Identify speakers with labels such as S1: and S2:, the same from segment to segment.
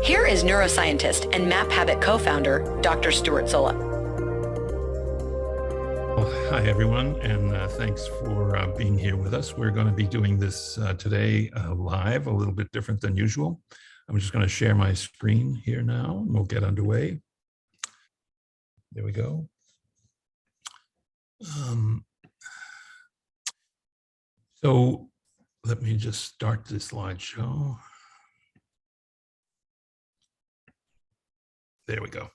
S1: Here is neuroscientist and Maphabit co-founder, Dr. Stuart Zola.
S2: Well, hi, everyone, and thanks for being here with us. We're going to be doing this today live, a little bit different than usual. I'm just going to share my screen here now, and we'll get underway. There we go. So let me just start this slideshow. There we go. All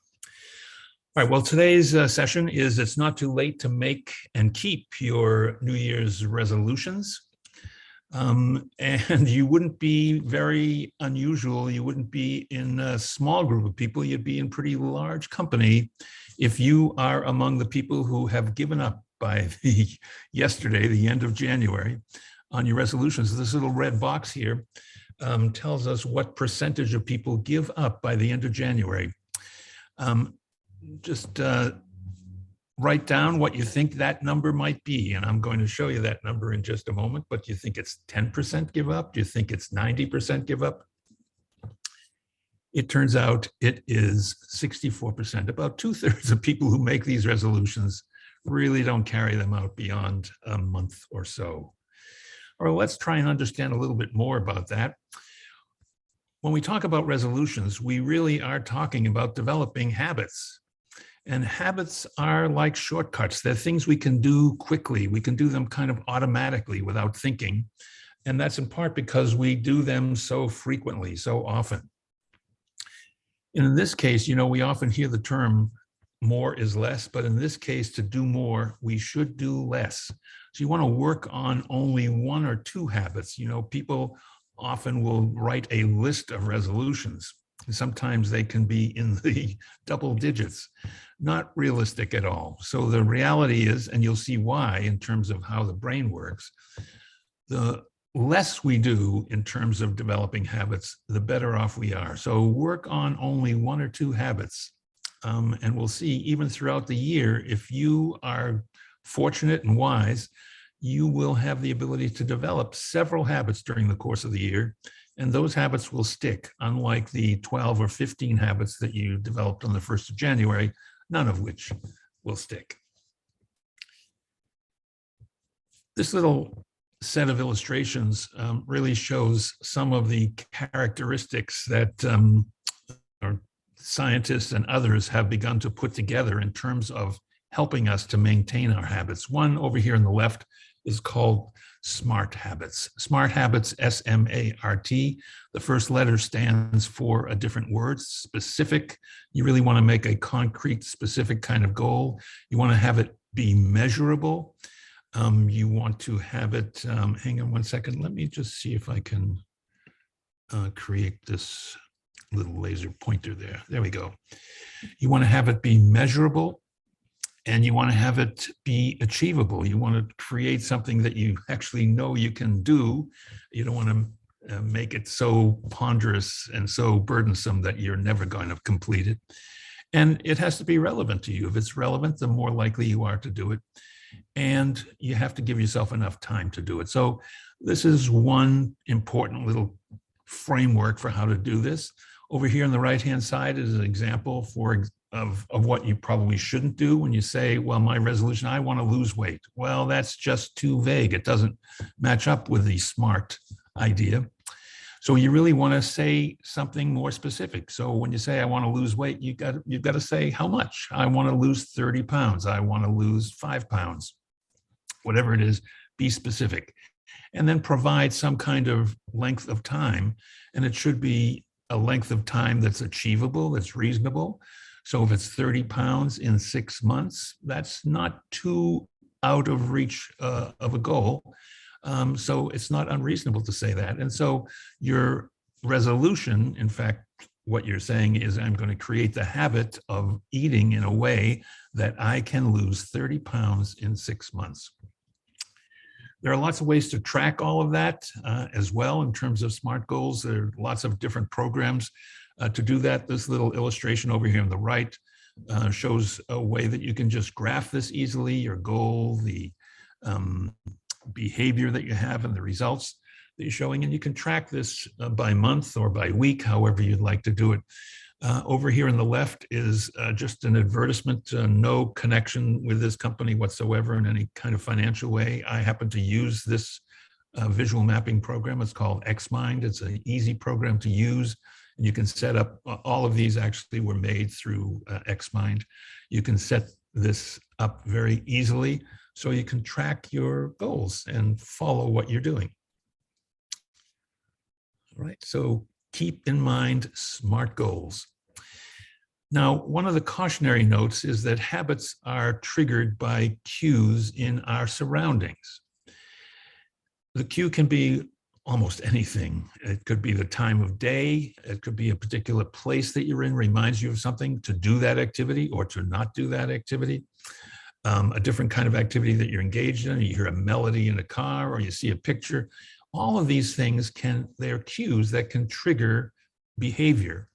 S2: right, well, today's session is It's Not Too Late to Make and Keep Your New Year's Resolutions. And you wouldn't be very unusual. You wouldn't be in a small group of people. You'd be in pretty large company if you are among the people who have given up by yesterday, the end of January, on your resolutions. This little red box here tells us what percentage of people give up by the end of January. Just write down what you think that number might be, and I'm going to show you that number in just a moment. But do you think it's 10% give up? Do you think it's 90% give up? It turns out it is 64%. About 2/3 of people who make these resolutions really don't carry them out beyond a month or so. All right, let's try and understand a little bit more about that. When we talk about resolutions, we really are talking about developing habits. And habits are like shortcuts. They're things we can do quickly. We can do them kind of automatically without thinking. And that's in part because we do them so frequently, so often. And in this case, you know, we often hear the term more is less, but in this case, to do more, we should do less. So you want to work on only one or two habits. You know, people often will write a list of resolutions. Sometimes they can be in the double digits, not realistic at all. So the reality is, and you'll see why in terms of how the brain works, the less we do in terms of developing habits, the better off we are. So work on only one or two habits. And we'll see even throughout the year, if you are fortunate and wise, you will have the ability to develop several habits during the course of the year. And those habits will stick, unlike the 12 or 15 habits that you developed on the 1st of January, none of which will stick. This little set of illustrations really shows some of the characteristics that our scientists and others have begun to put together in terms of helping us to maintain our habits. One over here on the left is called SMART habits. SMART habits, S-M-A-R-T. The first letter stands for a different word, specific. You really want to make a concrete, specific kind of goal. You want to have it be measurable. You want to have it, hang on one second. Let me just see if I can create this little laser pointer there. There we go. You want to have it be measurable. And you want to have it be achievable. You want to create something that you actually know you can do. You don't want to make it so ponderous and so burdensome that you're never going to complete it. And it has to be relevant to you. If it's relevant, the more likely you are to do it. And you have to give yourself enough time to do it. So this is one important little framework for how to do this. Over here on the right-hand side is an example of what you probably shouldn't do when you say, well, my resolution, I want to lose weight. Well, that's just too vague. It doesn't match up with the SMART idea. So you really want to say something more specific. So when you say, I want to lose weight, you've got to say how much. I want to lose 30 pounds. I want to lose 5 pounds. Whatever it is, be specific. And then provide some kind of length of time. And it should be a length of time that's achievable, that's reasonable. So if it's 30 pounds in 6 months, that's not too out of reach of a goal. So it's not unreasonable to say that. And so your resolution, in fact, what you're saying is, I'm going to create the habit of eating in a way that I can lose 30 pounds in 6 months. There are lots of ways to track all of that as well in terms of SMART goals. There are lots of different programs to do that. This little illustration over here on the right shows a way that you can just graph this easily, your goal, the behavior that you have and the results. that you're showing, and you can track this by month or by week, however you'd like to do it. Over here on the left is just an advertisement, no connection with this company whatsoever in any kind of financial way. I happen to use this visual mapping program. It's called XMind. It's an easy program to use. And you can set up, all of these actually were made through XMind. You can set this up very easily so you can track your goals and follow what you're doing. All right, so keep in mind SMART goals. Now, one of the cautionary notes is that habits are triggered by cues in our surroundings. The cue can be almost anything. It could be the time of day. It could be a particular place that you're in, reminds you of something to do that activity or to not do that activity. A different kind of activity that you're engaged in. You hear a melody in a car or you see a picture. All of these things they're cues that can trigger behavior.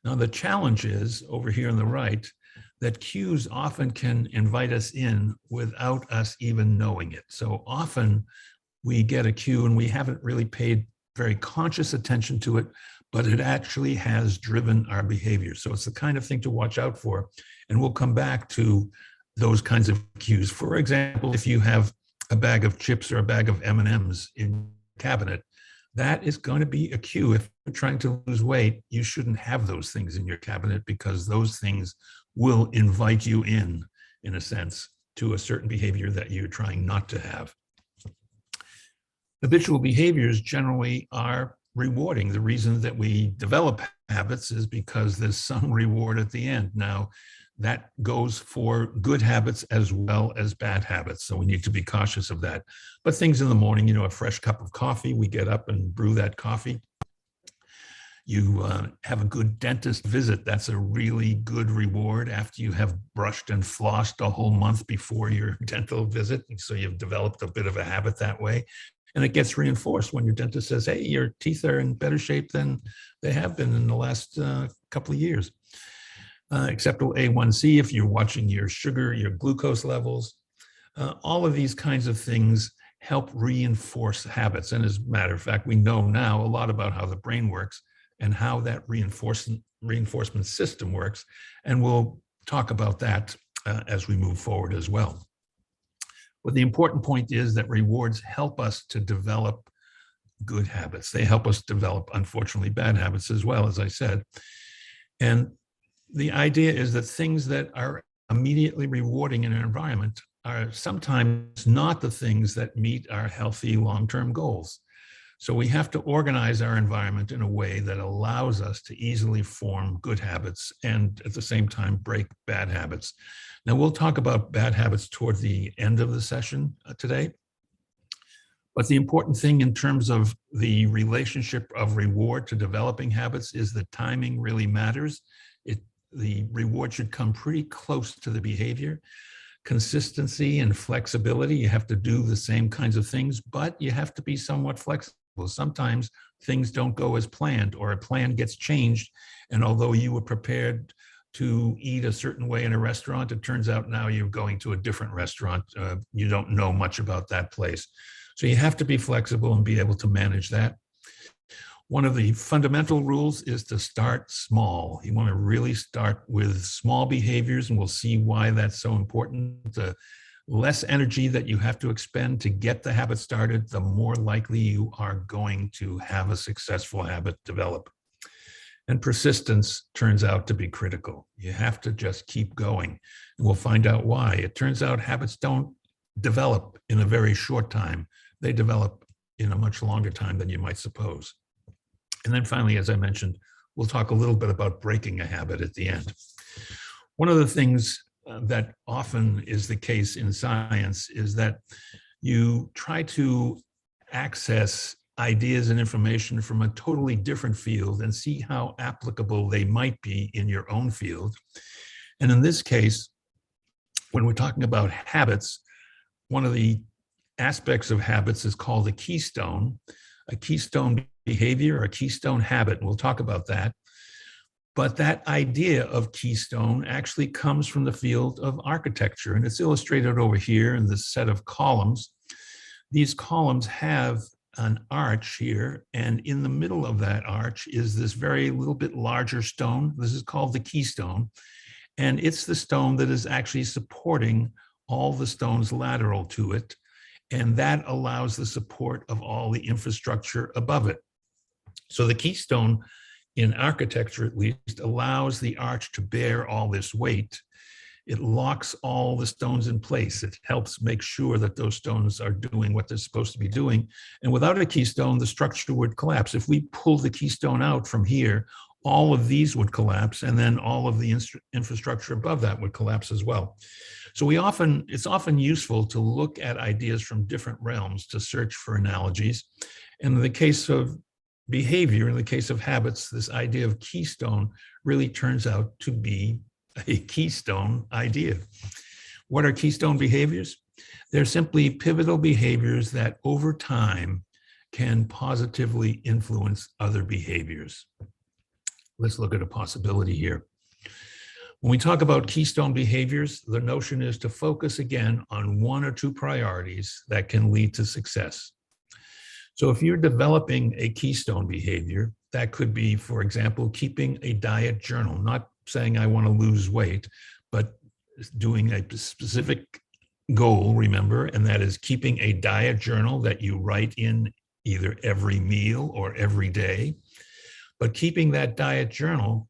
S2: Now, the challenge is over here on the right, that cues often can invite us in without us even knowing it. So often we get a cue and we haven't really paid very conscious attention to it, but it actually has driven our behavior. So it's the kind of thing to watch out for. And we'll come back to those kinds of cues. For example, if you have a bag of chips or a bag of M&Ms in your cabinet, that is going to be a cue. If you're trying to lose weight, you shouldn't have those things in your cabinet because those things will invite you in a sense, to a certain behavior that you're trying not to have. Habitual behaviors generally are rewarding. The reason that we develop habits is because there's some reward at the end. Now, that goes for good habits as well as bad habits. So we need to be cautious of that. But things in the morning, a fresh cup of coffee, we get up and brew that coffee. You have a good dentist visit. That's a really good reward after you have brushed and flossed a whole month before your dental visit. So you've developed a bit of a habit that way. And it gets reinforced when your dentist says, hey, your teeth are in better shape than they have been in the last couple of years. Acceptable A1C, if you're watching your sugar, your glucose levels. All of these kinds of things help reinforce habits. And as a matter of fact, we know now a lot about how the brain works and how that reinforcement system works. And we'll talk about that as we move forward as well. But the important point is that rewards help us to develop good habits. They help us develop, unfortunately, bad habits as well, as I said. And the idea is that things that are immediately rewarding in an environment are sometimes not the things that meet our healthy long-term goals. So we have to organize our environment in a way that allows us to easily form good habits and at the same time break bad habits. Now, we'll talk about bad habits toward the end of the session today. But the important thing in terms of the relationship of reward to developing habits is that timing really matters. The reward should come pretty close to the behavior. Consistency and flexibility, you have to do the same kinds of things, but you have to be somewhat flexible. Sometimes things don't go as planned or a plan gets changed. And although you were prepared to eat a certain way in a restaurant, it turns out now you're going to a different restaurant. You don't know much about that place. So you have to be flexible and be able to manage that. One of the fundamental rules is to start small. You want to really start with small behaviors, and we'll see why that's so important. The less energy that you have to expend to get the habit started, the more likely you are going to have a successful habit develop. And persistence turns out to be critical. You have to just keep going, and we'll find out why. It turns out habits don't develop in a very short time. They develop in a much longer time than you might suppose. And then finally, as I mentioned, we'll talk a little bit about breaking a habit at the end. One of the things that often is the case in science is that you try to access ideas and information from a totally different field and see how applicable they might be in your own field. And in this case, when we're talking about habits, one of the aspects of habits is called a keystone behavior or a keystone habit, and we'll talk about that. But that idea of keystone actually comes from the field of architecture, and it's illustrated over here in this set of columns. These columns have an arch here, and in the middle of that arch is this very little bit larger stone. This is called the Keystone, and it's the stone that is actually supporting all the stones lateral to it, and that allows the support of all the infrastructure above it. So the Keystone, in architecture at least, allows the arch to bear all this weight. It locks all the stones in place. It helps make sure that those stones are doing what they're supposed to be doing. And without a keystone, the structure would collapse. If we pull the keystone out from here, all of these would collapse, and then all of the infrastructure above that would collapse as well. So it's often useful to look at ideas from different realms to search for analogies. And in the case of behavior, in the case of habits, this idea of keystone really turns out to be a keystone idea. What are keystone behaviors? They're simply pivotal behaviors that over time can positively influence other behaviors. Let's look at a possibility here. When we talk about keystone behaviors, the notion is to focus again on one or two priorities that can lead to success. So if you're developing a keystone behavior, that could be, for example, keeping a diet journal, not saying I want to lose weight, but doing a specific goal, remember, and that is keeping a diet journal that you write in either every meal or every day. But keeping that diet journal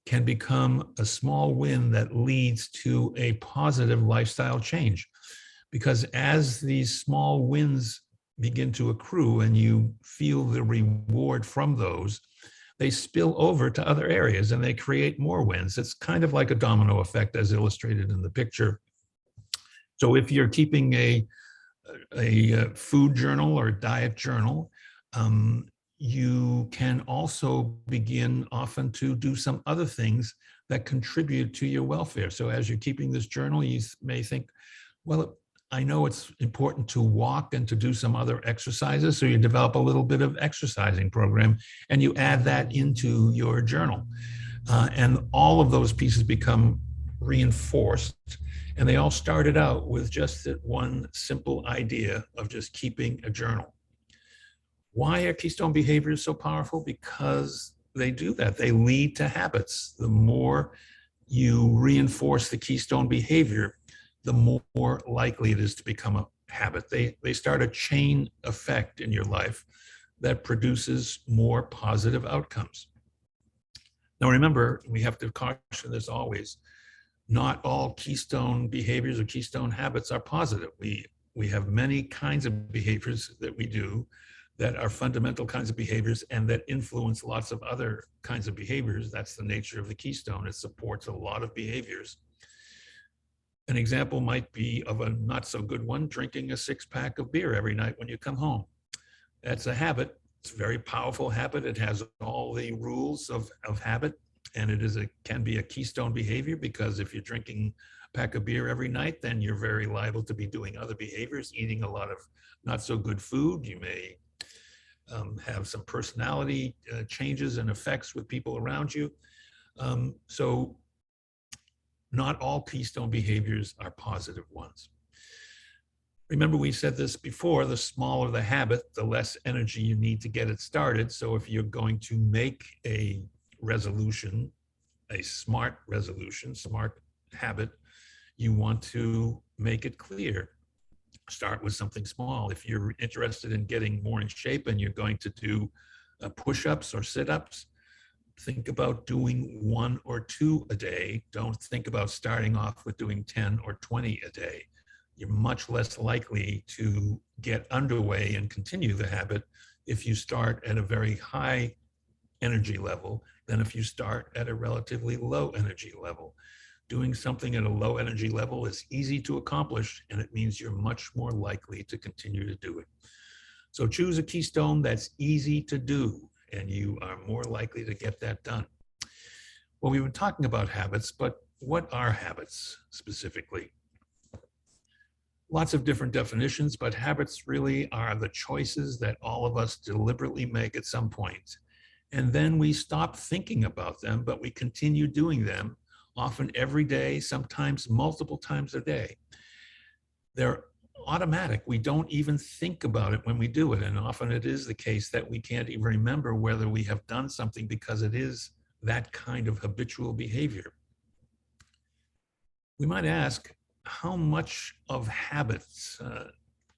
S2: can become a small win that leads to a positive lifestyle change. Because as these small wins begin to accrue and you feel the reward from those, they spill over to other areas and they create more wins. It's kind of like a domino effect as illustrated in the picture. So if you're keeping a food journal or diet journal, you can also begin often to do some other things that contribute to your welfare. So as you're keeping this journal, you may think, well, I know it's important to walk and to do some other exercises. So you develop a little bit of exercising program and you add that into your journal. And all of those pieces become reinforced. And they all started out with just that one simple idea of just keeping a journal. Why are keystone behaviors so powerful? Because they do that. They lead to habits. The more you reinforce the keystone behavior, the more likely it is to become a habit. They start a chain effect in your life that produces more positive outcomes. Now remember, we have to caution this always, not all keystone behaviors or keystone habits are positive. We have many kinds of behaviors that we do that are fundamental kinds of behaviors and that influence lots of other kinds of behaviors. That's the nature of the keystone. It supports a lot of behaviors. An example might be of a not so good one, drinking a 6-pack of beer every night when you come home. That's a habit. It's a very powerful habit. It has all the rules of habit, and it can be a keystone behavior, because if you're drinking a pack of beer every night, then you're very liable to be doing other behaviors, eating a lot of not so good food. You may have some personality changes and effects with people around you. So not all keystone behaviors are positive ones. Remember, we said this before, the smaller the habit, the less energy you need to get it started. So if you're going to make a resolution, a smart resolution, smart habit, you want to make it clear. Start with something small. If you're interested in getting more in shape and you're going to do push-ups or sit-ups, think about doing 1 or 2 a day. Don't think about starting off with doing 10 or 20 a day. You're much less likely to get underway and continue the habit if you start at a very high energy level than if you start at a relatively low energy level. Doing something at a low energy level is easy to accomplish, and it means you're much more likely to continue to do it. So choose a keystone that's easy to do, and you are more likely to get that done. Well, we've been talking about habits, but what are habits specifically? Lots of different definitions, but habits really are the choices that all of us deliberately make at some point. And then we stop thinking about them, but we continue doing them, often every day, sometimes multiple times a day. They're automatic. We don't even think about it when we do it. And often it is the case that we can't even remember whether we have done something because it is that kind of habitual behavior. We might ask, how much of habits,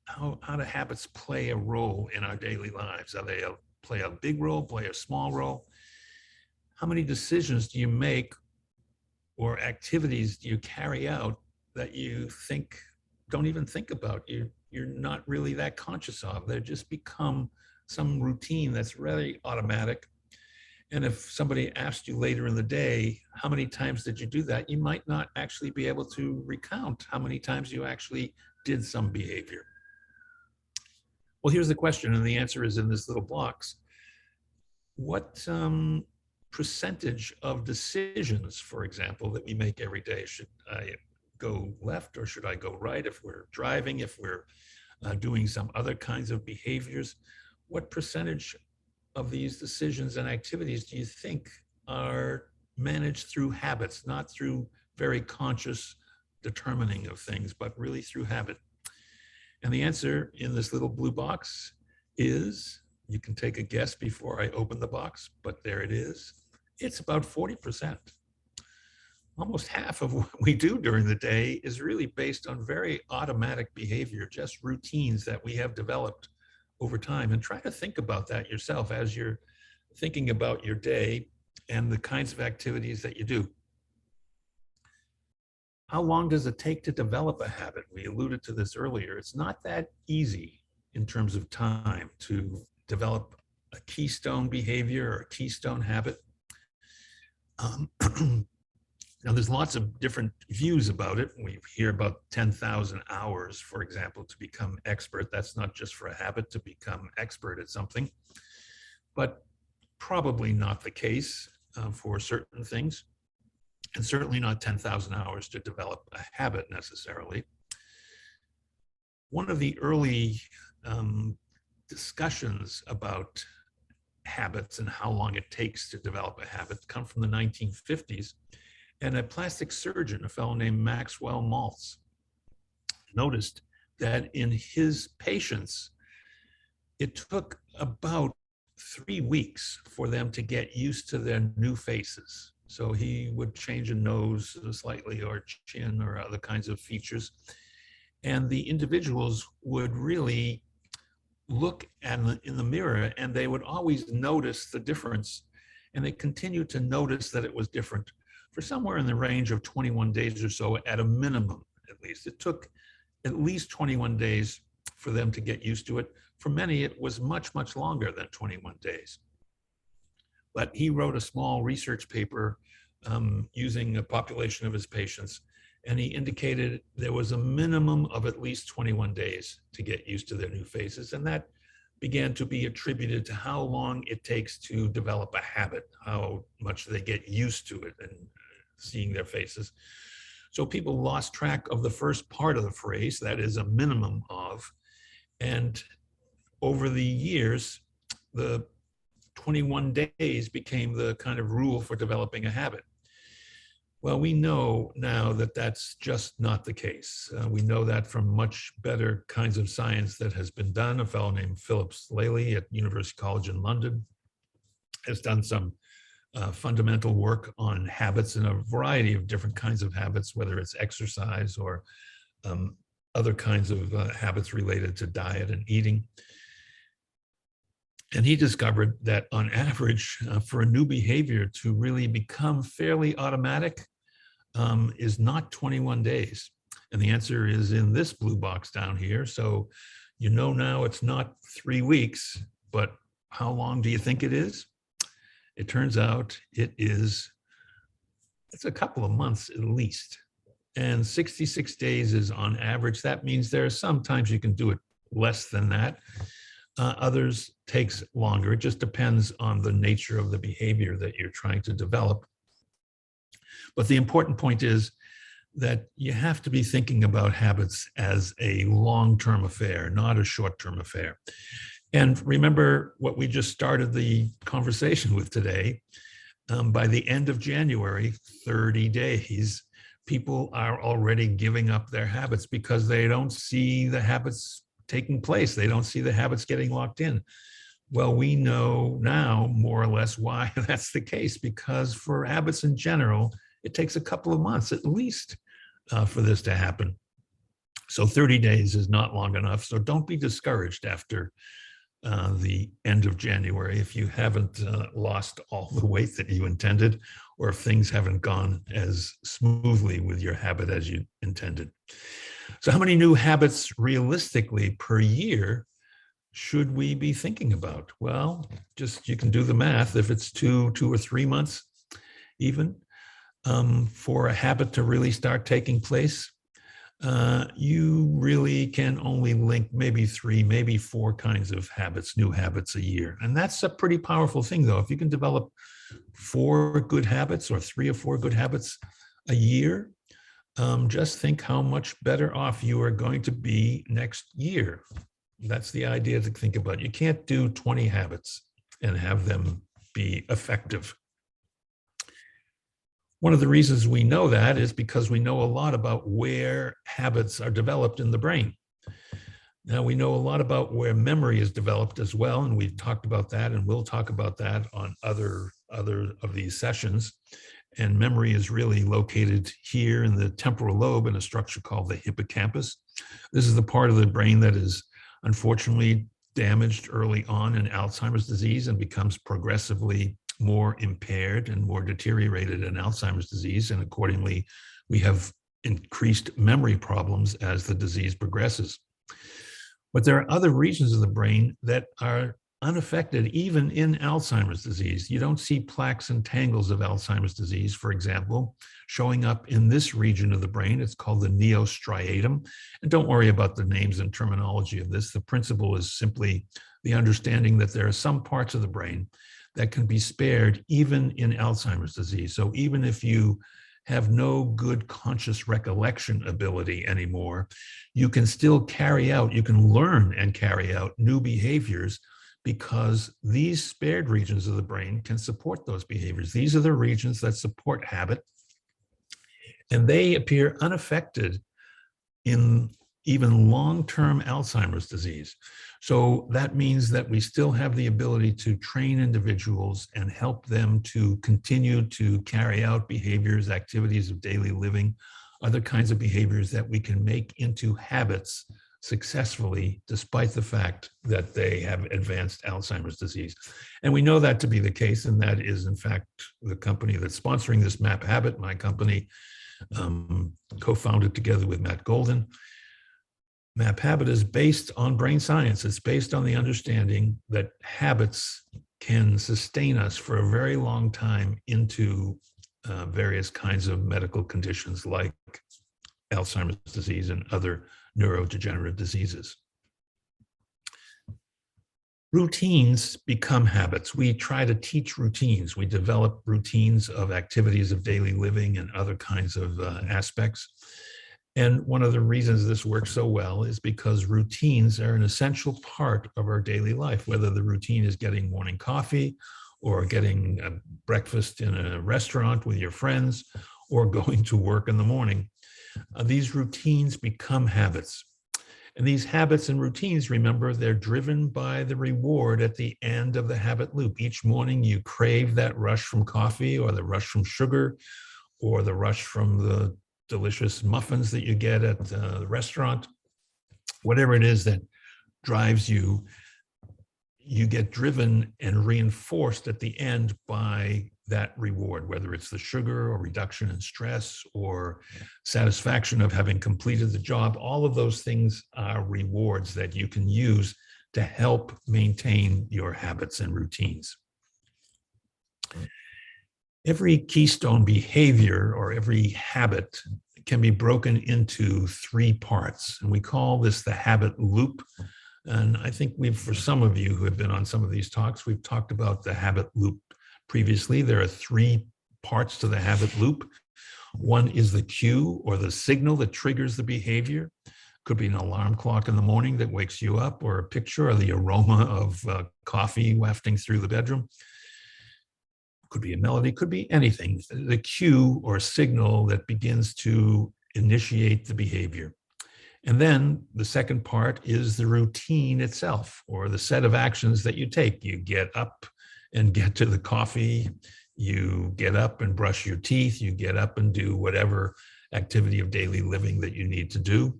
S2: how do habits play a role in our daily lives? Are they play a big role, play a small role? How many decisions do you make or activities do you carry out that you don't even think about? You're not really that conscious of. They just become some routine that's really automatic. And if somebody asked you later in the day, how many times did you do that? You might not actually be able to recount how many times you actually did some behavior. Well, here's the question, and the answer is in this little box. What percentage of decisions, for example, that we make every day, should I go left or should I go right? If we're driving, if we're doing some other kinds of behaviors, what percentage of these decisions and activities do you think are managed through habits, not through very conscious determining of things, but really through habit? And the answer in this little blue box is, you can take a guess before I open the box, but there it is. It's about 40%. Almost half of what we do during the day is really based on very automatic behavior, just routines that we have developed over time. And try to think about that yourself as you're thinking about your day and the kinds of activities that you do. How long does it take to develop a habit? We alluded to this earlier. It's not that easy in terms of time to develop a keystone behavior or a keystone habit. Now, there's lots of different views about it. We hear about 10,000 hours, for example, to become expert. That's not just for a habit to become expert at something, but probably not the case for certain things, and certainly not 10,000 hours to develop a habit necessarily. One of the early discussions about habits and how long it takes to develop a habit come from the 1950s. And a plastic surgeon, a fellow named Maxwell Maltz, noticed that in his patients, it took about 3 weeks for them to get used to their new faces. So he would change a nose slightly or chin or other kinds of features. And the individuals would really look in the mirror and they would always notice the difference. And they continued to notice that it was different for somewhere in the range of 21 days or so, at a minimum, at least. It took at least 21 days for them to get used to it. For many, it was much, much longer than 21 days. But he wrote a small research paper using a population of his patients, and he indicated there was a minimum of at least 21 days to get used to their new faces. And that began to be attributed to how long it takes to develop a habit, how much they get used to it and seeing their faces. So people lost track of the first part of the phrase, that is a minimum of, and over the years, the 21 days became the kind of rule for developing a habit. Well, we know now that that's just not the case. We know that from much better kinds of science that has been done. A fellow named Philip Lally at University College in London has done some fundamental work on habits and a variety of different kinds of habits, whether it's exercise or other kinds of habits related to diet and eating. And he discovered that on average, for a new behavior to really become fairly automatic is not 21 days. And the answer is in this blue box down here. So you know now it's not 3 weeks, but how long do you think it is? It turns out it's a couple of months at least. And 66 days is on average. That means there are some times you can do it less than that. Others takes longer. It just depends on the nature of the behavior that you're trying to develop. But the important point is that you have to be thinking about habits as a long-term affair, not a short-term affair. And remember what we just started the conversation with today. By the end of January, 30 days, people are already giving up their habits because they don't see the habits taking place. They don't see the habits getting locked in. Well, we know now more or less why that's the case, because for habits in general, it takes a couple of months at least for this to happen. So 30 days is not long enough. So don't be discouraged after the end of January if you haven't lost all the weight that you intended, or if things haven't gone as smoothly with your habit as you intended. So how many new habits realistically per year should we be thinking about? Well, just you can do the math. If it's two or 3 months even for a habit to really start taking place, you really can only link maybe 3, maybe 4 kinds of habits, new habits a year. And that's a pretty powerful thing, though. If you can develop 4 good habits or 3 or 4 good habits a year, just think how much better off you are going to be next year. That's the idea to think about. You can't do 20 habits and have them be effective. One of the reasons we know that is because we know a lot about where habits are developed in the brain. Now, we know a lot about where memory is developed as well, and we've talked about that, and we'll talk about that on other of these sessions. And memory is really located here in the temporal lobe in a structure called the hippocampus. This is the part of the brain that is unfortunately damaged early on in Alzheimer's disease and becomes progressively more impaired and more deteriorated in Alzheimer's disease. And accordingly, we have increased memory problems as the disease progresses. But there are other regions of the brain that are unaffected even in Alzheimer's disease. You don't see plaques and tangles of Alzheimer's disease, for example, showing up in this region of the brain. It's called the neostriatum. And don't worry about the names and terminology of this. The principle is simply the understanding that there are some parts of the brain that can be spared even in Alzheimer's disease. So even if you have no good conscious recollection ability anymore, you can still carry out, you can learn and carry out new behaviors because these spared regions of the brain can support those behaviors. These are the regions that support habit, and they appear unaffected in even long-term Alzheimer's disease. So that means that we still have the ability to train individuals and help them to continue to carry out behaviors, activities of daily living, other kinds of behaviors that we can make into habits successfully, despite the fact that they have advanced Alzheimer's disease. And we know that to be the case, and that is, in fact, the company that's sponsoring this Maphabit, my company, co-founded together with Matt Golden. Maphabit is based on brain science. It's based on the understanding that habits can sustain us for a very long time into various kinds of medical conditions like Alzheimer's disease and other neurodegenerative diseases. Routines become habits. We try to teach routines. We develop routines of activities of daily living and other kinds of aspects. And one of the reasons this works so well is because routines are an essential part of our daily life, whether the routine is getting morning coffee or getting a breakfast in a restaurant with your friends or going to work in the morning. These routines become habits. And these habits and routines, remember, they're driven by the reward at the end of the habit loop. Each morning you crave that rush from coffee or the rush from sugar or the rush from the delicious muffins that you get at the restaurant. Whatever it is that drives you, you get driven and reinforced at the end by that reward, whether it's the sugar or reduction in stress or satisfaction of having completed the job. All of those things are rewards that you can use to help maintain your habits and routines. Every keystone behavior or every habit can be broken into 3 parts, and we call this the habit loop. And I think for some of you who have been on some of these talks, we've talked about the habit loop previously. There are 3 parts to the habit loop. One is the cue or the signal that triggers the behavior. Could be an alarm clock in the morning that wakes you up, or a picture or the aroma of coffee wafting through the bedroom. Could be a melody, could be anything, the cue or signal that begins to initiate the behavior. And then the second part is the routine itself, or the set of actions that you take. You get up and get to the coffee, you get up and brush your teeth, you get up and do whatever activity of daily living that you need to do.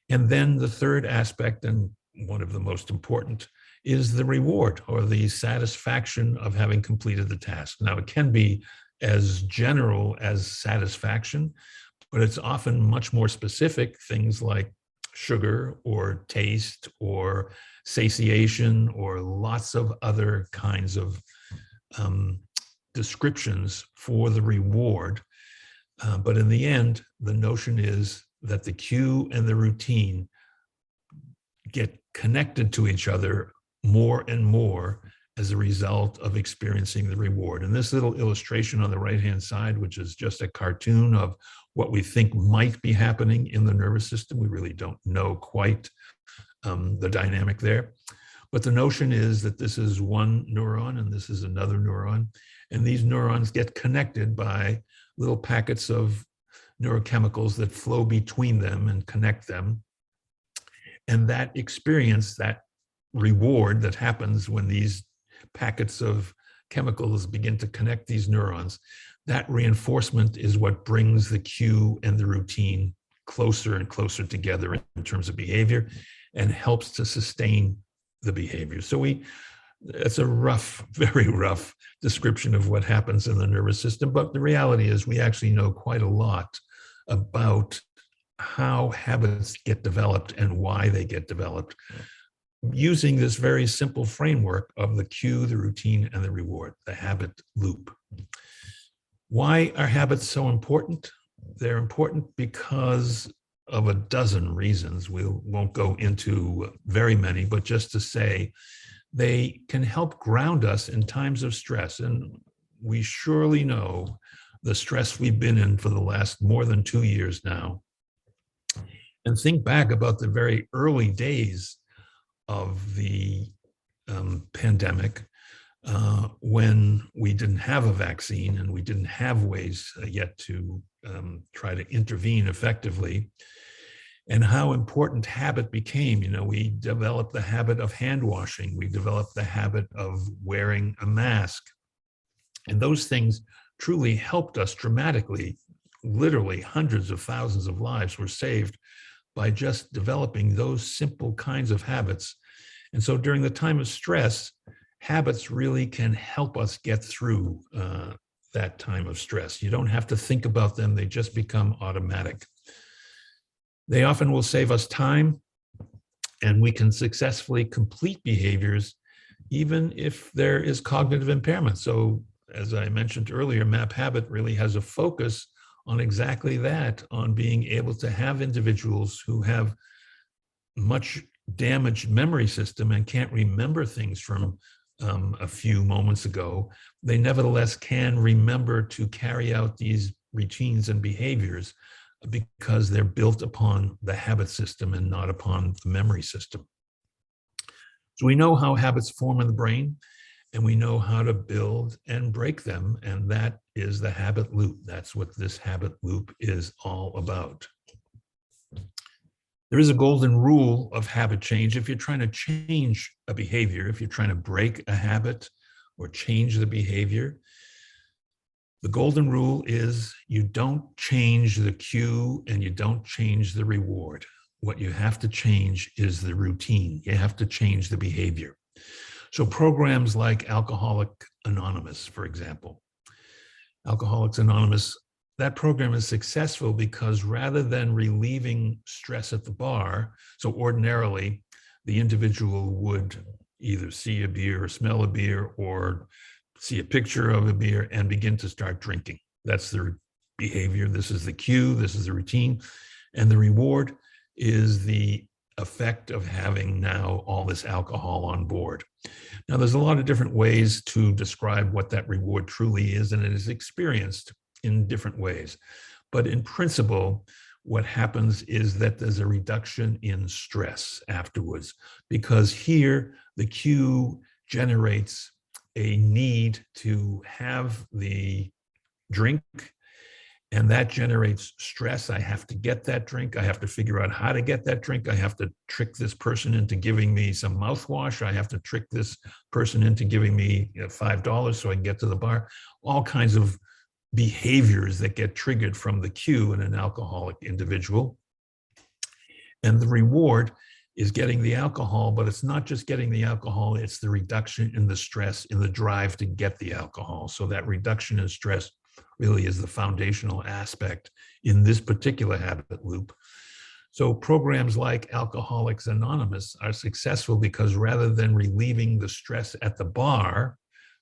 S2: And then the third aspect, and one of the most important, is the reward or the satisfaction of having completed the task. Now, it can be as general as satisfaction, but it's often much more specific, things like sugar or taste or satiation or lots of other kinds of descriptions for the reward. But in the end, the notion is that the cue and the routine get connected to each other more and more as a result of experiencing the reward. And this little illustration on the right-hand side, which is just a cartoon of what we think might be happening in the nervous system, we really don't know quite the dynamic there. But the notion is that this is one neuron and this is another neuron, and these neurons get connected by little packets of neurochemicals that flow between them and connect them. And that experience, that reward that happens when these packets of chemicals begin to connect these neurons, that reinforcement is what brings the cue and the routine closer and closer together in terms of behavior and helps to sustain the behavior. So it's a rough, very rough description of what happens in the nervous system, but the reality is we actually know quite a lot about how habits get developed and why they get developed, using this very simple framework of the cue, the routine, and the reward, the habit loop. Why are habits so important? They're important because of a dozen reasons. We won't go into very many, but just to say, they can help ground us in times of stress. And we surely know the stress we've been in for the last more than 2 years now. And think back about the very early days of the pandemic, when we didn't have a vaccine and we didn't have ways yet to try to intervene effectively, and how important habit became. You know, we developed the habit of hand washing, we developed the habit of wearing a mask, and those things truly helped us dramatically. Literally hundreds of thousands of lives were saved by just developing those simple kinds of habits. And so during the time of stress, habits really can help us get through that time of stress. You don't have to think about them, they just become automatic. They often will save us time, and we can successfully complete behaviors even if there is cognitive impairment. So as I mentioned earlier, Maphabit really has a focus on exactly that, on being able to have individuals who have much damaged memory system and can't remember things from a few moments ago. They nevertheless can remember to carry out these routines and behaviors because they're built upon the habit system and not upon the memory system. So we know how habits form in the brain, and we know how to build and break them, and that is the habit loop. That's what this habit loop is all about. There is a golden rule of habit change. If you're trying to change a behavior, if you're trying to break a habit or change the behavior, the golden rule is you don't change the cue and you don't change the reward. What you have to change is the routine. You have to change the behavior. So programs like Alcoholics Anonymous, for example. Alcoholics Anonymous, that program is successful because rather than relieving stress at the bar, so ordinarily the individual would either see a beer or smell a beer or see a picture of a beer and begin to start drinking. That's the behavior. This is the cue. This is the routine. And the reward is the effect of having now all this alcohol on board. Now, there's a lot of different ways to describe what that reward truly is, and it is experienced in different ways. But in principle, what happens is that there's a reduction in stress afterwards, because here the cue generates a need to have the drink, and that generates stress. I have to get that drink. I have to figure out how to get that drink. I have to trick this person into giving me some mouthwash. I have to trick this person into giving me $5 so I can get to the bar. All kinds of behaviors that get triggered from the cue in an alcoholic individual. And the reward is getting the alcohol, but it's not just getting the alcohol, it's the reduction in the stress, in the drive to get the alcohol. So that reduction in stress really is the foundational aspect in this particular habit loop. So programs like Alcoholics Anonymous are successful because rather than relieving the stress at the bar,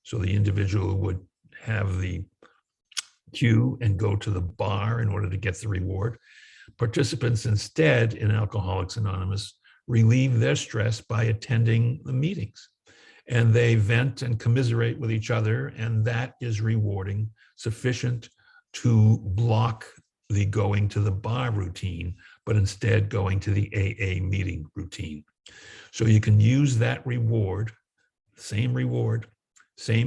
S2: so the individual would have the cue and go to the bar in order to get the reward, participants instead in Alcoholics Anonymous relieve their stress by attending the meetings. And they vent and commiserate with each other, and that is rewarding, sufficient to block the going to the bar routine, but instead going to the AA meeting routine. So you can use that reward, same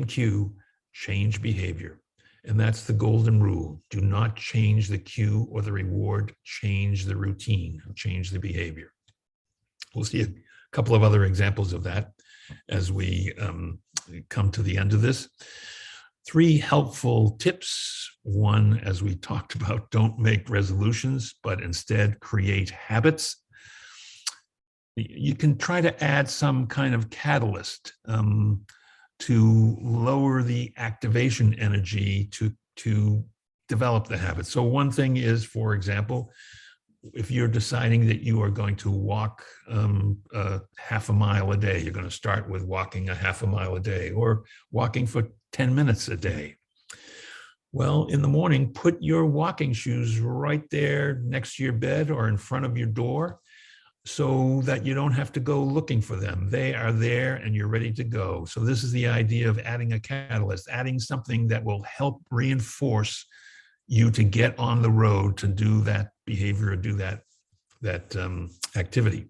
S2: cue, change behavior. And that's the golden rule. Do not change the cue or the reward, change the routine, change the behavior. We'll see a couple of other examples of that as we come to the end of this. 3 helpful tips. 1, as we talked about, don't make resolutions, but instead create habits. You can try to add some kind of catalyst to lower the activation energy to develop the habit. So one thing is, for example, if you're deciding that you are going to walk half a mile a day, you're going to start with walking a half a mile a day or walking for 10 minutes a day. Well, in the morning, put your walking shoes right there next to your bed or in front of your door so that you don't have to go looking for them. They are there and you're ready to go. So this is the idea of adding a catalyst, adding something that will help reinforce you to get on the road to do that behavior or do that activity.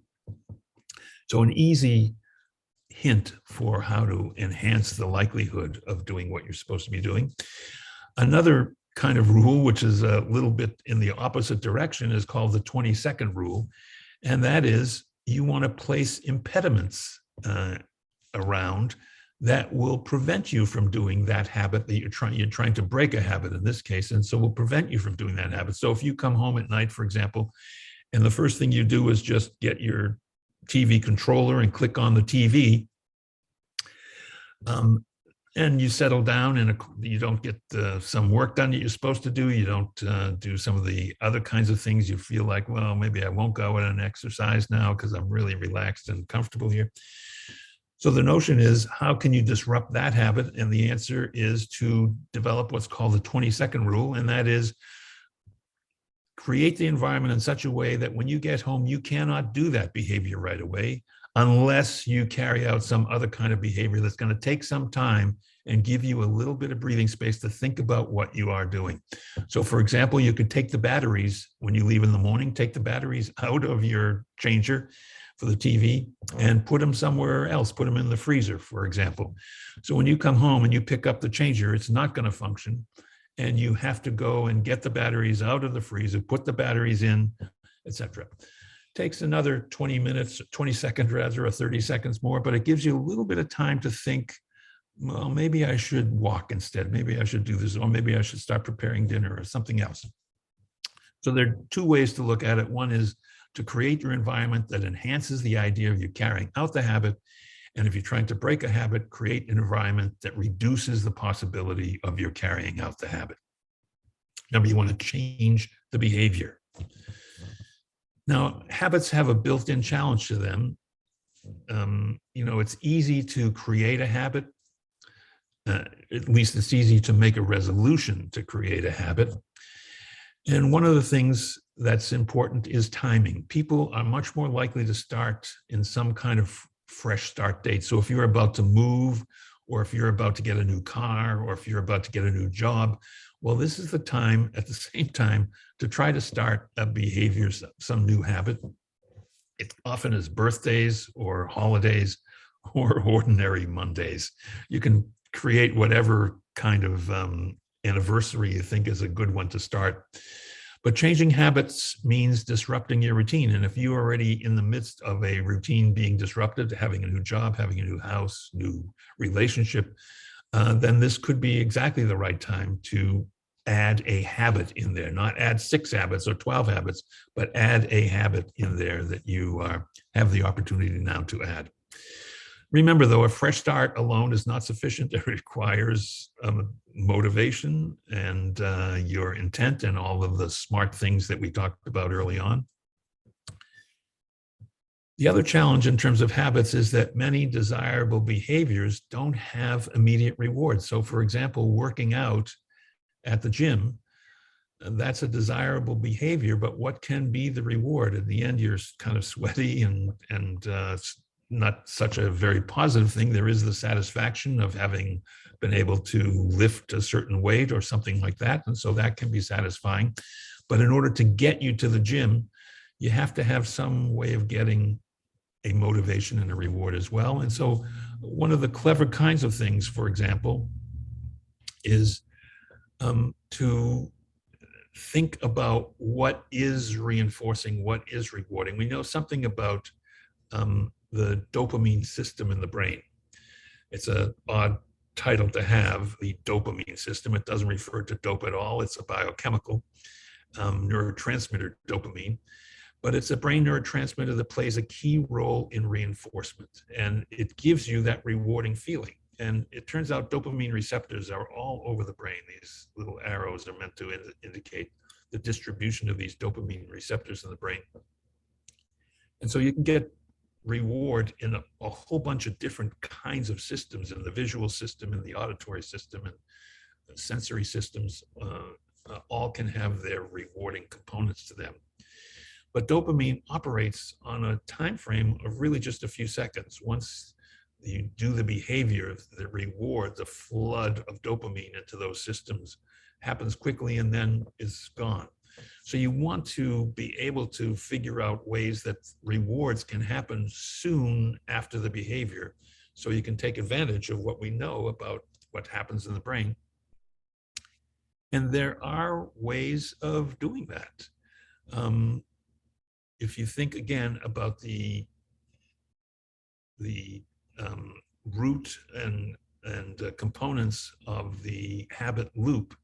S2: So an easy hint for how to enhance the likelihood of doing what you're supposed to be doing. Another kind of rule, which is a little bit in the opposite direction, is called the 20-second rule. And that is, you want to place impediments around that will prevent you from doing that habit that you're trying to break a habit in this case, and so will prevent you from doing that habit. So if you come home at night, for example, and the first thing you do is just get your TV controller and click on the TV, and you settle down and you don't get some work done that you're supposed to do. You don't do some of the other kinds of things. You feel like, well, maybe I won't go and exercise now because I'm really relaxed and comfortable here. So the notion is, how can you disrupt that habit? And the answer is to develop what's called the 20-second rule. And that is, create the environment in such a way that when you get home, you cannot do that behavior right away unless you carry out some other kind of behavior that's going to take some time and give you a little bit of breathing space to think about what you are doing. So for example, you could take the batteries when you leave in the morning, take the batteries out of your changer for the TV and put them somewhere else, put them in the freezer, for example. So when you come home and you pick up the changer, it's not going to function. And you have to go and get the batteries out of the freezer, put the batteries in, etc. Takes another 20 minutes, 20 seconds rather, or 30 seconds more, but it gives you a little bit of time to think, well, maybe I should walk instead. Maybe I should do this, or maybe I should start preparing dinner or something else. So there are 2 ways to look at it. One is to create your environment that enhances the idea of you carrying out the habit. And if you're trying to break a habit, create an environment that reduces the possibility of your carrying out the habit. Number, you want to change the behavior. Now, habits have a built-in challenge to them. It's easy to create a habit. At least it's easy to make a resolution to create a habit. And one of the things that's important is timing. People are much more likely to start in some kind of fresh start date. So if you're about to move, or if you're about to get a new car, or if you're about to get a new job, well, this is the time, at the same time, to try to start a behavior, some new habit. It often is birthdays or holidays or ordinary Mondays. You can create whatever kind of anniversary you think is a good one to start. But changing habits means disrupting your routine. And if you're already in the midst of a routine being disrupted, having a new job, having a new house, new relationship, then this could be exactly the right time to add a habit in there, not add 6 habits or 12 habits, but add a habit in there that you have the opportunity now to add. Remember, though, a fresh start alone is not sufficient. It requires motivation and your intent and all of the smart things that we talked about early on. The other challenge in terms of habits is that many desirable behaviors don't have immediate rewards. So, for example, working out at the gym, that's a desirable behavior, but what can be the reward? In the end, you're kind of sweaty and not such a very positive thing. There is the satisfaction of having been able to lift a certain weight or something like that. And so that can be satisfying. But in order to get you to the gym, you have to have some way of getting a motivation and a reward as well. And so one of the clever kinds of things, for example, is to think about what is reinforcing, what is rewarding. We know something about the dopamine system in the brain. It's an odd title to have, the dopamine system. It doesn't refer to dope at all. It's a biochemical neurotransmitter, dopamine, but it's a brain neurotransmitter that plays a key role in reinforcement, and it gives you that rewarding feeling. And it turns out dopamine receptors are all over the brain. These little arrows are meant to indicate the distribution of these dopamine receptors in the brain. And so you can get reward in a whole bunch of different kinds of systems, in the visual system, in the auditory system, and the sensory systems. All can have their rewarding components to them. But dopamine operates on a time frame of really just a few seconds. Once you do the behavior, the reward, the flood of dopamine into those systems happens quickly and then is gone. So you want to be able to figure out ways that rewards can happen soon after the behavior, so you can take advantage of what we know about what happens in the brain. And there are ways of doing that. If you think again about the root and components of the habit loop,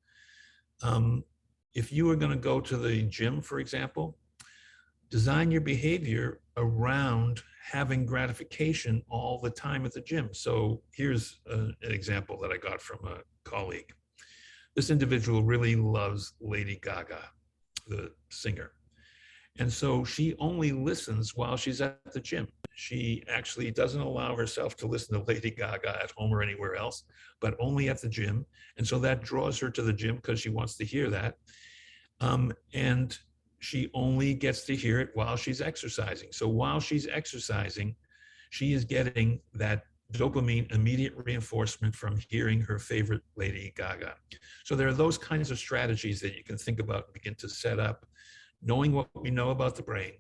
S2: if you are going to go to the gym, for example, design your behavior around having gratification all the time at the gym. So here's an example that I got from a colleague. This individual really loves Lady Gaga, the singer. And so she only listens while she's at the gym. She actually doesn't allow herself to listen to Lady Gaga at home or anywhere else, but only at the gym. And so that draws her to the gym because she wants to hear that. And she only gets to hear it while she's exercising. So while she's exercising, she is getting that dopamine immediate reinforcement from hearing her favorite Lady Gaga. So there are those kinds of strategies that you can think about and begin to set up, knowing what we know about the brain.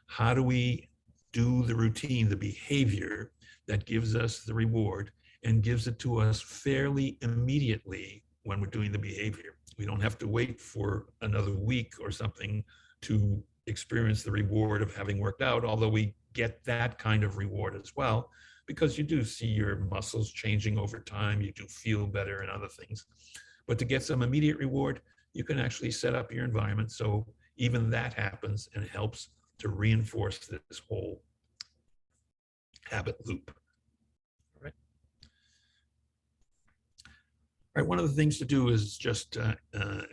S2: How do we do the routine, the behavior that gives us the reward and gives it to us fairly immediately when we're doing the behavior? We don't have to wait for another week or something to experience the reward of having worked out, although we get that kind of reward as well, because you do see your muscles changing over time, you do feel better and other things. But to get some immediate reward, you can actually set up your environment so even that happens and helps to reinforce this whole habit loop. All right. All right, one of the things to do is just,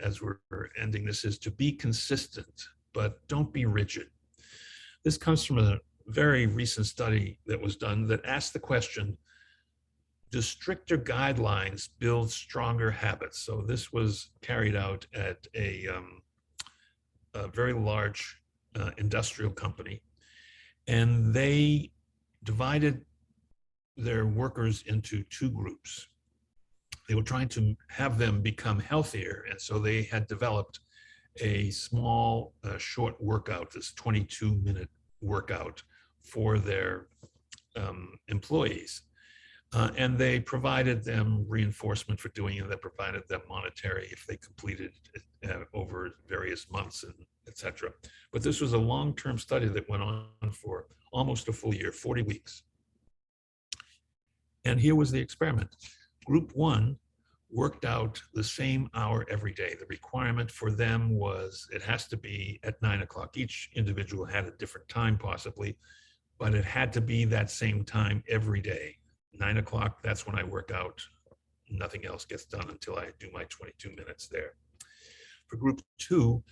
S2: as we're ending this, is to be consistent, but don't be rigid. This comes from a very recent study that was done that asked the question, do stricter guidelines build stronger habits? So this was carried out at a very large industrial company, and they divided their workers into 2 groups. They were trying to have them become healthier, and so they had developed a small, short workout, this 22-minute workout for their employees. And they provided them reinforcement for doing it. They provided them monetary if they completed it over various months, and etc. But this was a long-term study that went on for almost a full year, 40 weeks. And here was the experiment. Group one worked out the same hour every day. The requirement for them was it has to be at 9 o'clock. Each individual had a different time possibly, but it had to be that same time every day. 9 o'clock, that's when I work out. Nothing else gets done until I do my 22 minutes there. For group two,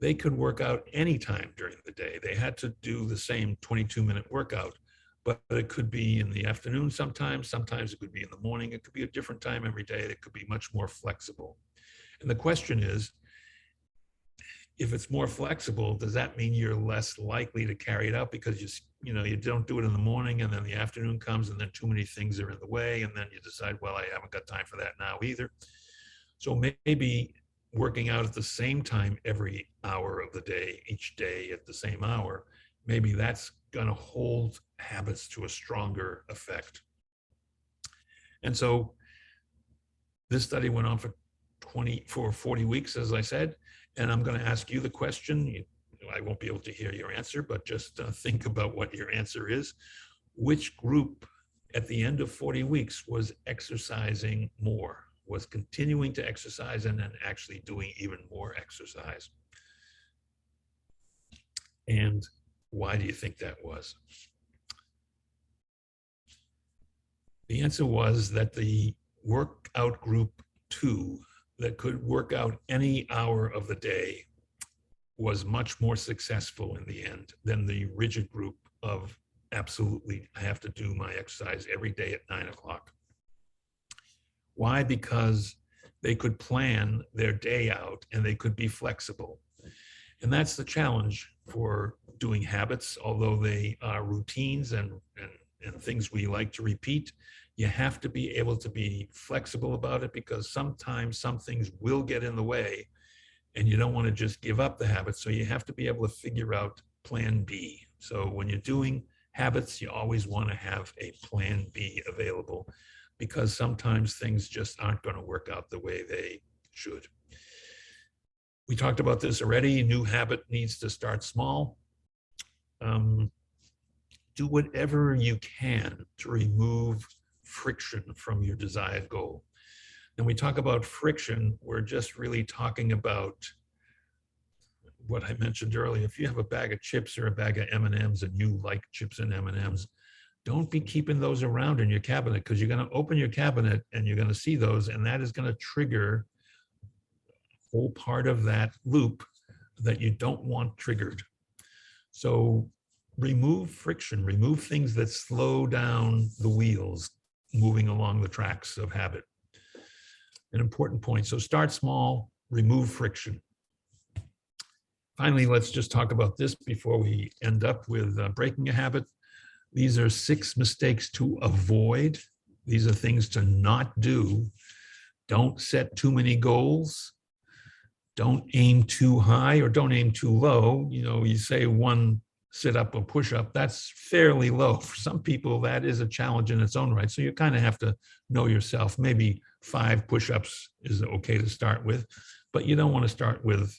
S2: they could work out anytime during the day. They had to do the same 22-minute workout, but it could be in the afternoon sometimes it could be in the morning, it could be a different time every day. It could be much more flexible. And the question is, if it's more flexible, does that mean you're less likely to carry it out because you don't do it in the morning and then the afternoon comes and then too many things are in the way and then you decide, well, I haven't got time for that now either. So maybe working out at the same time every hour of the day, each day at the same hour, maybe that's going to hold habits to a stronger effect. And so this study went on for 40 weeks, as I said, and I'm going to ask you the question. I won't be able to hear your answer, but just think about what your answer is. Which group at the end of 40 weeks was exercising more, was continuing to exercise and then actually doing even more exercise? And why do you think that was? The answer was that the workout group 2 that could work out any hour of the day was much more successful in the end than the rigid group of absolutely, I have to do my exercise every day at 9 o'clock. Why? Because they could plan their day out and they could be flexible. And that's the challenge for doing habits, although they are routines and things we like to repeat. You have to be able to be flexible about it because sometimes some things will get in the way and you don't want to just give up the habit. So you have to be able to figure out plan B. So when you're doing habits, you always want to have a plan B available because sometimes things just aren't going to work out the way they should. We talked about this already. A new habit needs to start small. Do whatever you can to remove friction from your desired goal. And we talk about friction, we're just really talking about what I mentioned earlier. If you have a bag of chips or a bag of M&Ms and you like chips and M&Ms, don't be keeping those around in your cabinet because you're going to open your cabinet and you're going to see those, and that is going to trigger a whole part of that loop that you don't want triggered. So remove friction, remove things that slow down the wheels moving along the tracks of habit. An important point. So start small, remove friction. Finally, let's just talk about this before we end up with breaking a habit. These are 6 mistakes to avoid. These are things to not do. Don't set too many goals. Don't aim too high or don't aim too low. You say 1 sit-up or push-up, that's fairly low. For some people, that is a challenge in its own right. So you kind of have to know yourself. Maybe 5 push-ups is okay to start with, but you don't want to start with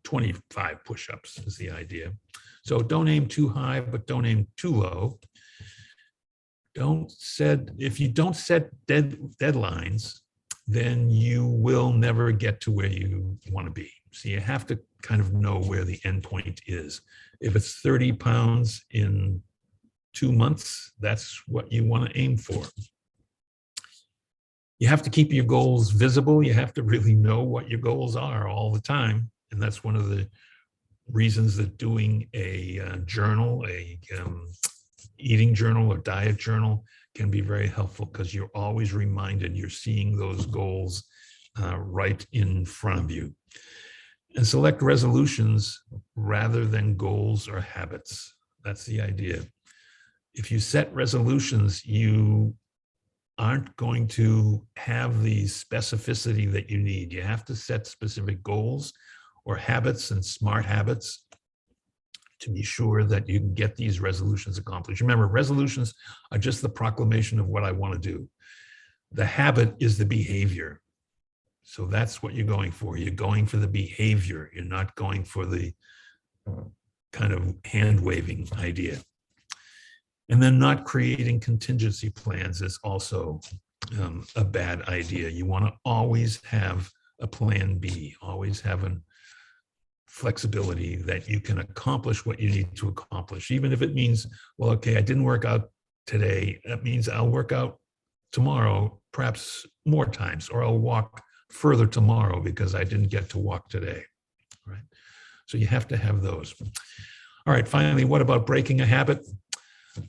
S2: 25 push-ups is the idea. So don't aim too high, but don't aim too low. If you don't set deadlines, then you will never get to where you want to be. So you have to kind of know where the end point is. If it's 30 pounds in 2 months, that's what you want to aim for. You have to keep your goals visible. You have to really know what your goals are all the time. And that's one of the reasons that doing a journal, eating journal or diet journal can be very helpful because you're always reminded you're seeing those goals right in front of you. And select resolutions rather than goals or habits. That's the idea. If you set resolutions, you aren't going to have the specificity that you need. You have to set specific goals or habits and smart habits to be sure that you can get these resolutions accomplished. Remember, resolutions are just the proclamation of what I want to do. The habit is the behavior. So that's what you're going for. You're going for the behavior. You're not going for the kind of hand-waving idea. And then not creating contingency plans is also a bad idea. You want to always have a plan B, always have a flexibility that you can accomplish what you need to accomplish, even if it means, well, okay, I didn't work out today. That means I'll work out tomorrow, perhaps more times, or I'll walk further tomorrow because I didn't get to walk today, right? So you have to have those. All right, finally, what about breaking a habit?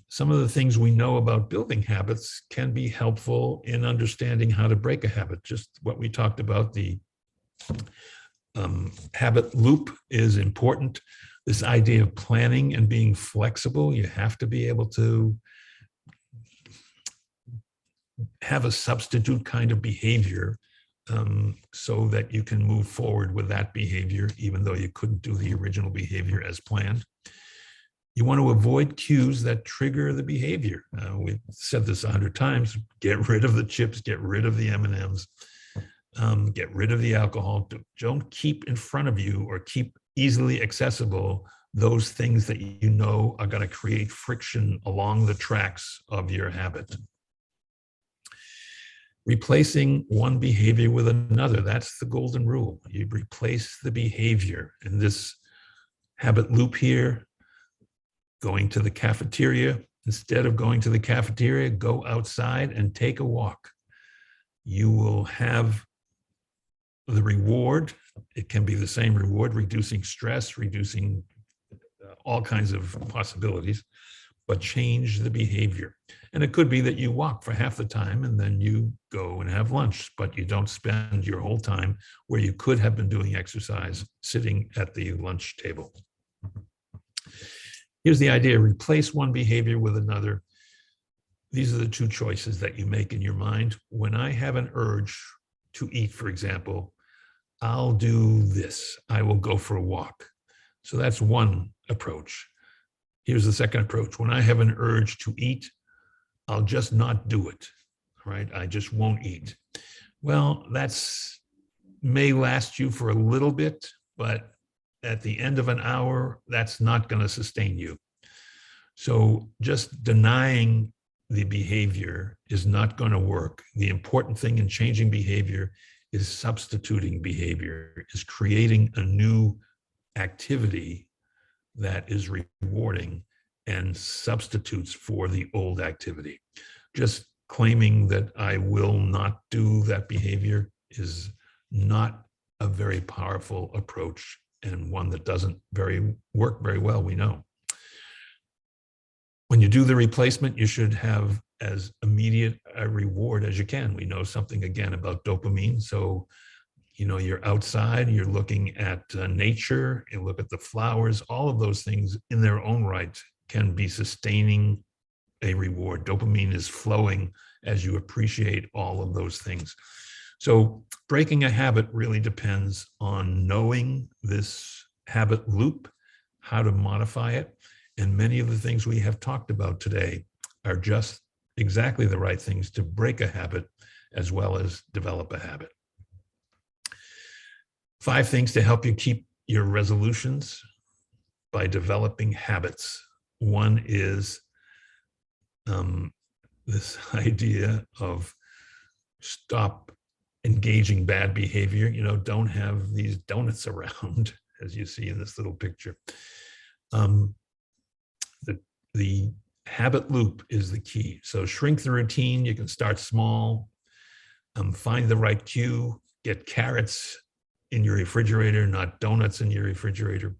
S2: Some of the things we know about building habits can be helpful in understanding how to break a habit. Just what we talked about, the habit loop is important. This idea of planning and being flexible, you have to be able to have a substitute kind of behavior so that you can move forward with that behavior, even though you couldn't do the original behavior as planned. You want to avoid cues that trigger the behavior. We've said this 100 times, get rid of the chips, get rid of the M&Ms, get rid of the alcohol. Don't keep in front of you or keep easily accessible those things that you know are going to create friction along the tracks of your habit. Replacing one behavior with another, that's the golden rule. You replace the behavior. In this habit loop here, going to the cafeteria, instead of going to the cafeteria, go outside and take a walk. You will have the reward. It can be the same reward, reducing stress, reducing all kinds of possibilities, but change the behavior. And it could be that you walk for half the time and then you go and have lunch, but you don't spend your whole time where you could have been doing exercise sitting at the lunch table. Here's the idea: replace one behavior with another. These are the two choices that you make in your mind. When I have an urge to eat, for example, I'll do this. I will go for a walk. So that's one approach. Here's the second approach. When I have an urge to eat, I'll just not do it, right? I just won't eat. Well, that's may last you for a little bit, but at the end of an hour, that's not going to sustain you. So just denying the behavior is not going to work. The important thing in changing behavior is substituting behavior, is creating a new activity that is rewarding and substitutes for the old activity. Just claiming that I will not do that behavior is not a very powerful approach, and one that doesn't work very well, we know. When you do the replacement, you should have as immediate a reward as you can. We know something again about dopamine. So, you're outside, you're looking at nature, you look at the flowers, all of those things in their own right can be sustaining a reward. Dopamine is flowing as you appreciate all of those things. So breaking a habit really depends on knowing this habit loop, how to modify it. And many of the things we have talked about today are just exactly the right things to break a habit as well as develop a habit. 5 things to help you keep your resolutions by developing habits. One is this idea of stop engaging bad behavior. Don't have these donuts around, as you see in this little picture. The habit loop is the key. So shrink the routine. You can start small, find the right cue, get carrots in your refrigerator, not donuts in your refrigerator.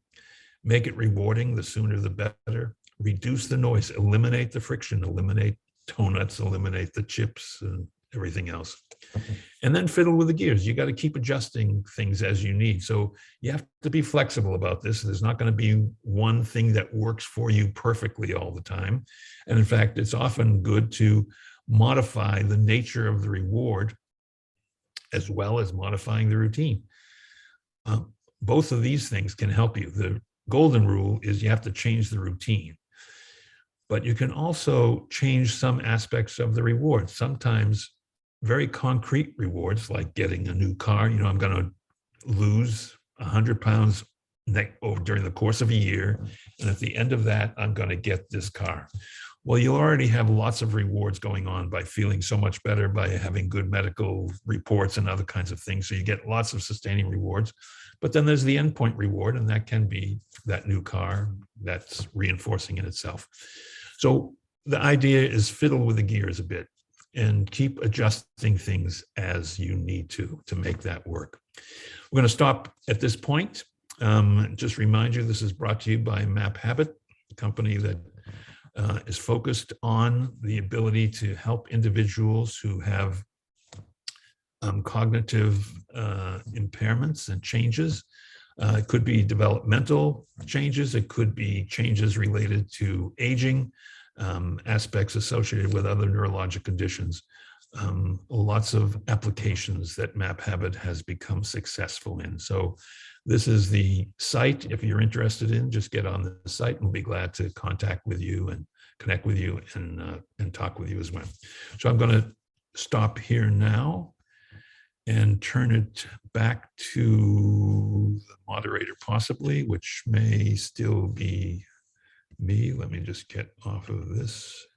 S2: Make it rewarding, the sooner the better. Reduce the noise, eliminate the friction, eliminate donuts, eliminate the chips and everything else. And then fiddle with the gears. You got to keep adjusting things as you need. So you have to be flexible about this. There's not going to be one thing that works for you perfectly all the time. And in fact, it's often good to modify the nature of the reward as well as modifying the routine. Both of these things can help you. The golden rule is you have to change the routine, but you can also change some aspects of the reward. Sometimes very concrete rewards, like getting a new car. You know, I'm going to lose 100 pounds during the course of a year. And at the end of that, I'm going to get this car. Well, you'll already have lots of rewards going on by feeling so much better, by having good medical reports and other kinds of things. So you get lots of sustaining rewards. But then there's the endpoint reward, and that can be that new car that's reinforcing in itself. So the idea is fiddle with the gears a bit and keep adjusting things as you need to make that work. We're going to stop at this point. Just remind you, this is brought to you by Maphabit, a company that is focused on the ability to help individuals who have cognitive impairments and changes. It could be developmental changes. It could be changes related to aging, aspects associated with other neurologic conditions. Lots of applications that Maphabit has become successful in. So this is the site. If you're interested in, just get on the site and we'll be glad to contact with you and connect with you and talk with you as well. So I'm going to stop here now and turn it back to the moderator possibly, which may still be me. Let me just get off of this.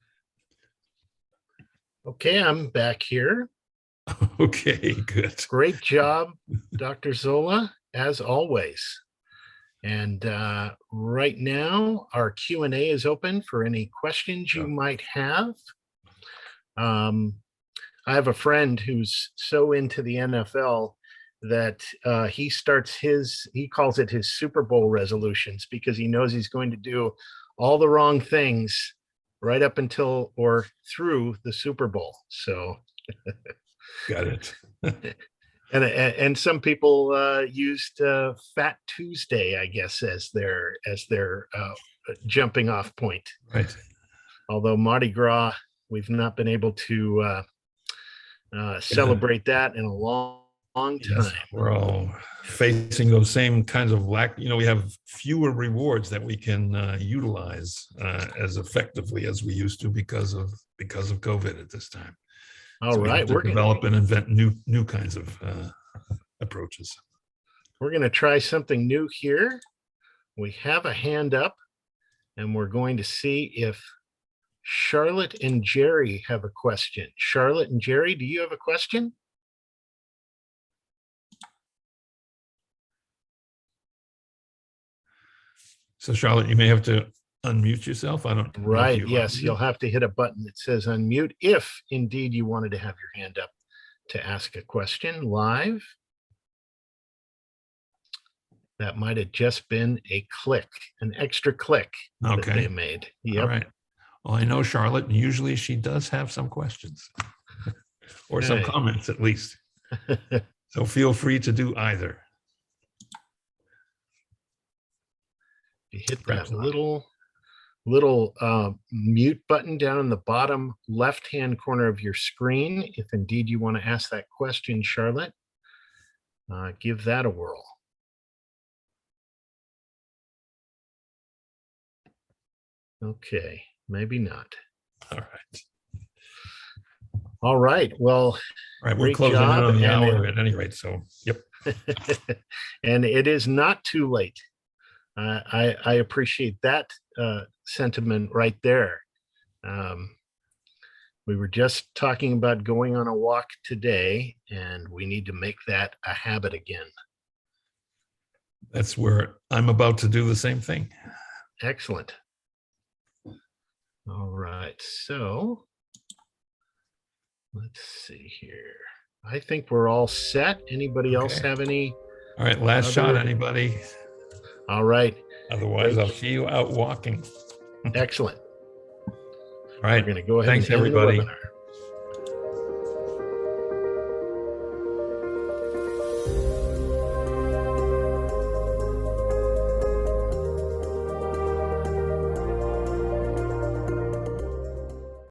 S3: Okay, I'm back here.
S2: Okay, good.
S3: Great job, Dr. Zola, as always. And right now, our Q&A is open for any questions you might have. I have a friend who's so into the NFL that he calls it his Super Bowl resolutions, because he knows he's going to do all the wrong things right up until or through the Super Bowl. So
S2: got it.
S3: and some people used Fat Tuesday, I guess, as their jumping off point.
S2: Right.
S3: Although Mardi Gras, we've not been able to celebrate that in a long time.
S2: Yes, we're all facing those same kinds of we have fewer rewards that we can utilize as effectively as we used to because of COVID at this time.
S3: All
S2: so
S3: right,
S2: we're develop and invent new kinds of approaches.
S3: We're going to try something new here. We have a hand up, and we're going to see if Charlotte and Jerry have a question. Charlotte and Jerry, do you have a question?
S2: So Charlotte, you may have to unmute yourself. I don't know.
S3: Right. Yes, you'll have to hit a button that says unmute if indeed you wanted to have your hand up to ask a question live. That might have just been a click, an extra click that they made. Yep.
S2: All right. Well, I know Charlotte, and usually she does have some questions or some comments at least. So feel free to do either.
S3: You hit that little mute button down in the bottom left-hand corner of your screen. If indeed you want to ask that question, Charlotte, give that a whirl. Okay, maybe not.
S2: All right.
S3: All right. Well,
S2: all right, we're closing in on the hour at any rate. So, yep.
S3: And it is not too late. I appreciate that sentiment right there. We were just talking about going on a walk today, and we need to make that a habit again.
S2: That's where I'm about to do the same thing.
S3: Excellent. All right, so let's see here. I think we're all set. Anybody else have any?
S2: All right, last shot, anybody?
S3: All right.
S2: Otherwise, I'll see you out walking.
S3: Excellent.
S2: All right.
S3: We're going to go ahead
S2: Thanks,
S3: and end the
S2: everybody.
S3: webinar.